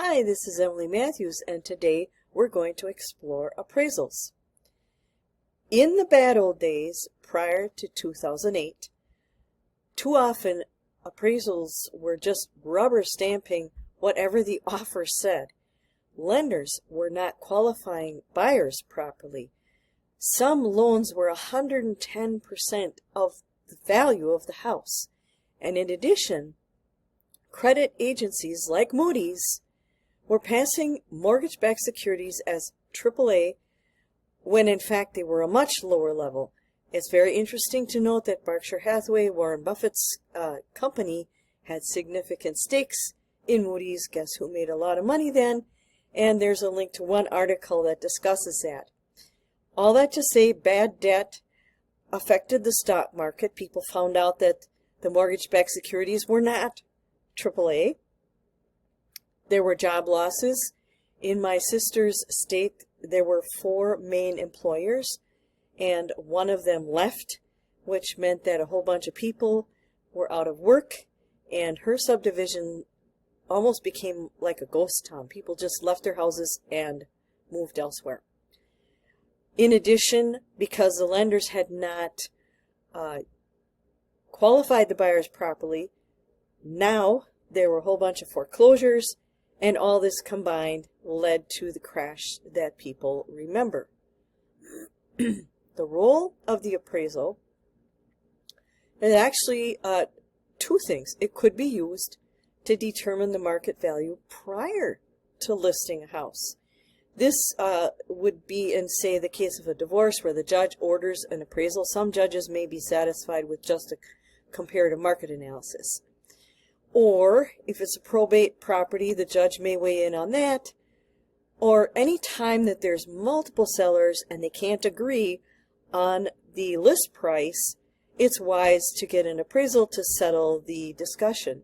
Hi, this is Emily Matthews, and today we're going to explore appraisals. In the bad old days, prior to 2008, too often appraisals were just rubber stamping whatever the offer said. Lenders were not qualifying buyers properly. Some loans were 110% of the value of the house. And in addition, credit agencies like Moody's were passing mortgage-backed securities as AAA when in fact they were a much lower level. It's very interesting to note that Berkshire Hathaway, Warren Buffett's company, had significant stakes in Moody's. Guess who made a lot of money then? And there's a link to one article that discusses that. All that to say, bad debt affected the stock market. People found out that the mortgage-backed securities were not AAA. There were job losses. In my sister's state, there were 4 main employers, and one of them left, which meant that a whole bunch of people were out of work, and her subdivision almost became like a ghost town. People just left their houses and moved elsewhere. In addition, because the lenders had not qualified the buyers properly, now there were a whole bunch of foreclosures, and all this combined led to the crash that people remember. The role of the appraisal is actually 2 things. It could be used to determine the market value prior to listing a house. This would be in, say, the case of a divorce where the judge orders an appraisal. Some judges may be satisfied with just a comparative market analysis. Or if it's a probate property, the judge may weigh in on that. Or any time that there's multiple sellers and they can't agree on the list price, it's wise to get an appraisal to settle the discussion.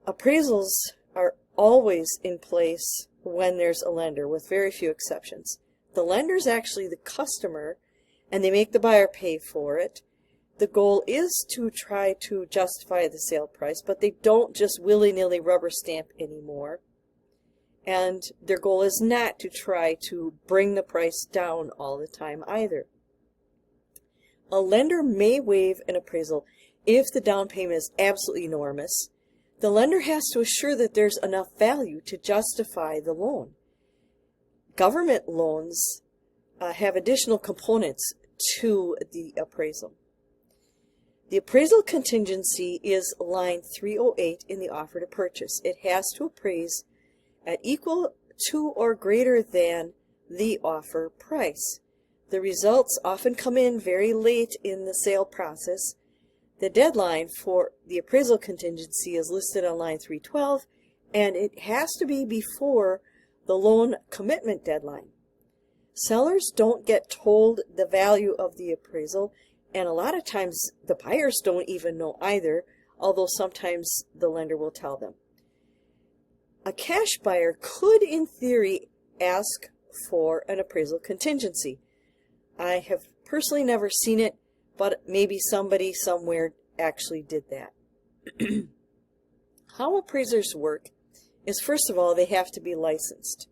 Appraisals are always in place when there's a lender, with very few exceptions. The lender's actually the customer, and they make the buyer pay for it. The goal is to try to justify the sale price, but they don't just willy-nilly rubber stamp anymore. And their goal is not to try to bring the price down all the time either. A lender may waive an appraisal if the down payment is absolutely enormous. The lender has to assure that there's enough value to justify the loan. Government loans have additional components to the appraisal. The appraisal contingency is line 308 in the offer to purchase. It has to appraise at equal to or greater than the offer price. The results often come in very late in the sale process. The deadline for the appraisal contingency is listed on line 312, and it has to be before the loan commitment deadline. Sellers don't get told the value of the appraisal, and a lot of times the buyers don't even know either, although sometimes the lender will tell them. A cash buyer could, in theory, ask for an appraisal contingency. I have personally never seen it, but maybe somebody somewhere actually did that. How appraisers work is, first of all, they have to be licensed.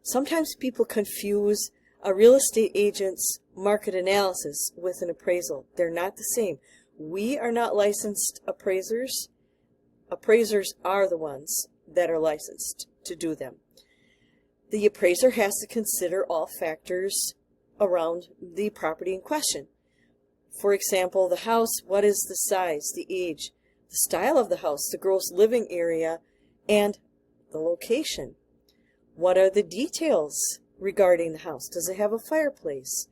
Sometimes people confuse a real estate agent's market analysis with an appraisal. They're not the same. We are not licensed appraisers. Appraisers are the ones that are licensed to do them. The appraiser has to consider all factors around the property in question. For example, the house, what is the size, the age, the style of the house, the gross living area, and the location. What are the details regarding the house? Does it have a fireplace,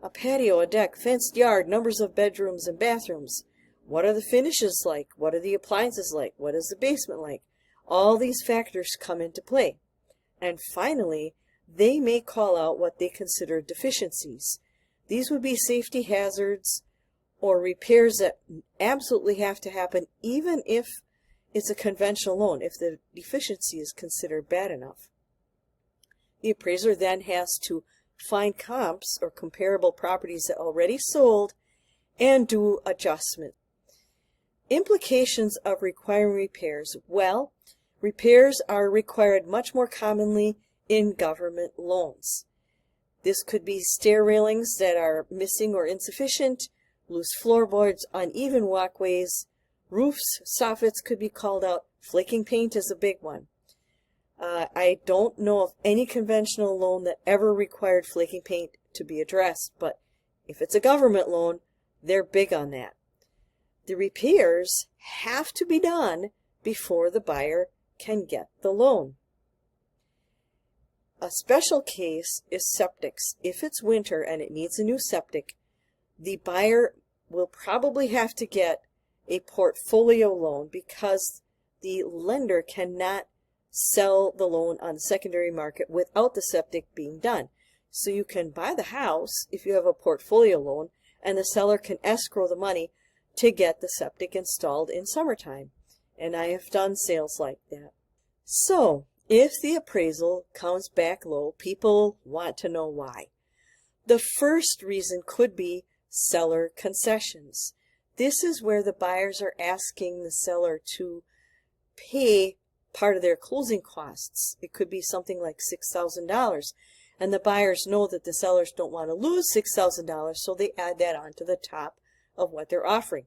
a patio, a deck, fenced yard, numbers of bedrooms and bathrooms? What are the finishes like? What are the appliances like? What is the basement like? All these factors come into play. And finally, they may call out what they consider deficiencies. These would be safety hazards or repairs that absolutely have to happen even if it's a conventional loan, if the deficiency is considered bad enough. The appraiser then has to find comps or comparable properties that already sold and do adjustment. Implications of requiring repairs. Well, Repairs are required much more commonly in government loans. This could be stair railings that are missing or insufficient, loose floorboards, uneven walkways, roofs, soffits could be called out. Flaking paint is a big one. I don't know of any conventional loan that ever required flaking paint to be addressed, but if it's a government loan, they're big on that. The repairs have to be done before the buyer can get the loan. A special case is septics. If it's winter and it needs a new septic, the buyer will probably have to get a portfolio loan because the lender cannot sell the loan on the secondary market without the septic being done. So you can buy the house if you have a portfolio loan, and the seller can escrow the money to get the septic installed in summertime. And I have done sales like that. So, if the appraisal comes back low, people want to know why. The first reason could be seller concessions. This is where the buyers are asking the seller to pay part of their closing costs. It could be something like $6,000. And the buyers know that the sellers don't want to lose $6,000, so they add that onto the top of what they're offering.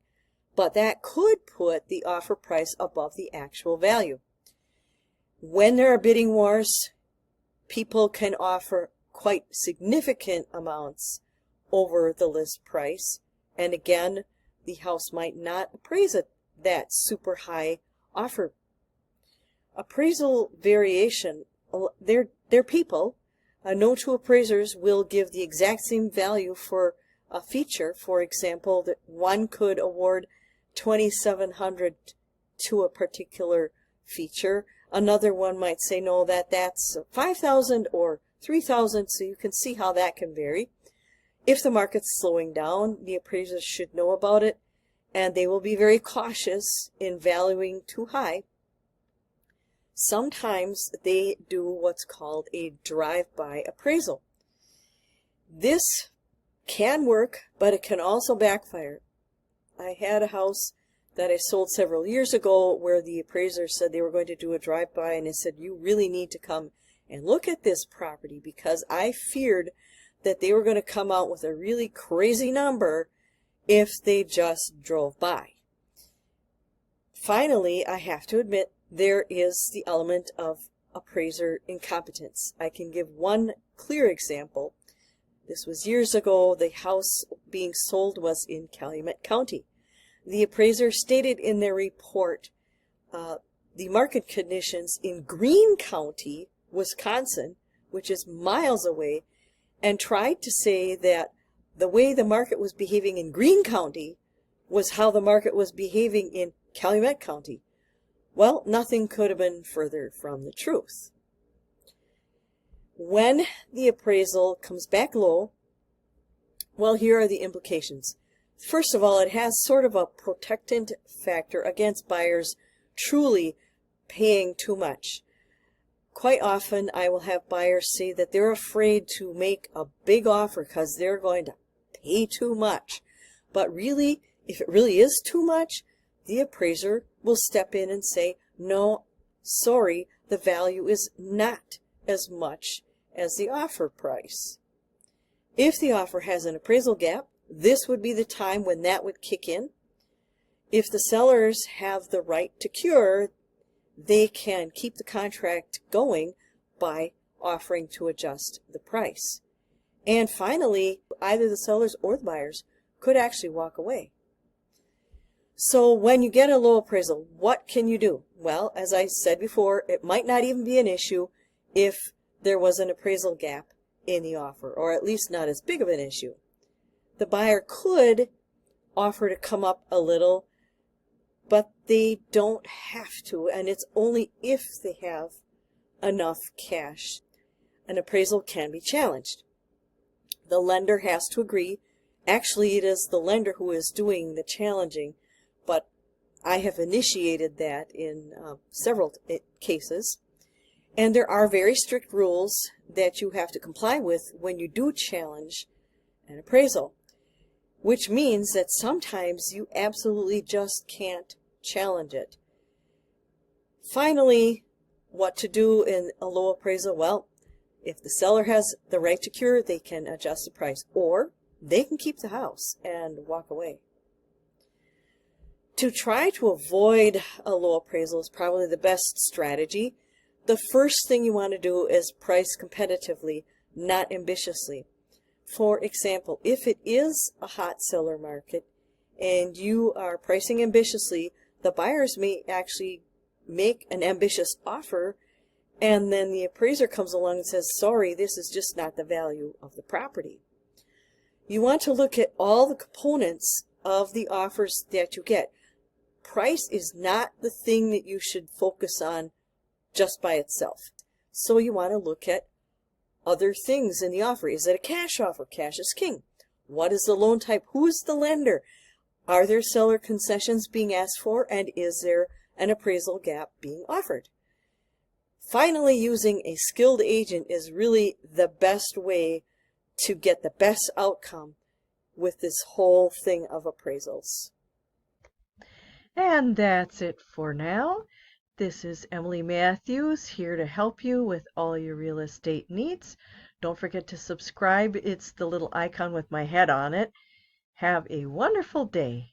But that could put the offer price above the actual value. When there are bidding wars, people can offer quite significant amounts over the list price. And again, the house might not appraise at that super high offer. Appraisal variation, they're people. No two appraisers will give the exact same value for a feature. For example, that one could award $2,700 to a particular feature. Another one might say, no, that's $5,000 or $3,000, so you can see how that can vary. If the market's slowing down, the appraisers should know about it, and they will be very cautious in valuing too high. Sometimes they do what's called a drive-by appraisal. This can work, but it can also backfire. I had a house that I sold several years ago where the appraiser said they were going to do a drive-by, and I said, you really need to come and look at this property, because I feared that they were going to come out with a really crazy number if they just drove by. Finally, I have to admit, there is the element of appraiser incompetence. I can give one clear example. This was years ago. The house being sold was in Calumet County. The appraiser stated in their report the market conditions in Greene County, Wisconsin, which is miles away, and tried to say that the way the market was behaving in Greene County was how the market was behaving in Calumet County. Well, nothing could have been further from the truth. When the appraisal comes back low, well, here are the implications. First of all, it has sort of a protectant factor against buyers truly paying too much. Quite often, I will have buyers say that they're afraid to make a big offer because they're going to pay too much. But really, if it really is too much, the appraiser will step in and say, no, sorry, the value is not as much as the offer price. If the offer has an appraisal gap, this would be the time when that would kick in. If the sellers have the right to cure, they can keep the contract going by offering to adjust the price. And finally, either the sellers or the buyers could actually walk away. So when you get a low appraisal, what can you do? Well, as I said before, it might not even be an issue if there was an appraisal gap in the offer, or at least not as big of an issue. The buyer could offer to come up a little, but they don't have to, and it's only if they have enough cash. An appraisal can be challenged. The lender has to agree. Actually, it is the lender who is doing the challenging, but I have initiated that in several cases. And there are very strict rules that you have to comply with when you do challenge an appraisal, which means that sometimes you absolutely just can't challenge it. Finally, what to do in a low appraisal? Well, if the seller has the right to cure, they can adjust the price, or they can keep the house and walk away. To try to avoid a low appraisal is probably the best strategy. The first thing you want to do is price competitively, not ambitiously. For example, if it is a hot seller market and you are pricing ambitiously, the buyers may actually make an ambitious offer, and then the appraiser comes along and says, sorry, this is just not the value of the property. You want to look at all the components of the offers that you get. Price is not the thing that you should focus on just by itself. So you want to look at other things in the offer. Is it a cash offer? Cash is king. What is the loan type? Who is the lender? Are there seller concessions being asked for? And is there an appraisal gap being offered? Finally, using a skilled agent is really the best way to get the best outcome with this whole thing of appraisals. And that's it for now. This is Emily Matthews here to help you with all your real estate needs. Don't forget to subscribe. It's the little icon with my head on it. Have a wonderful day.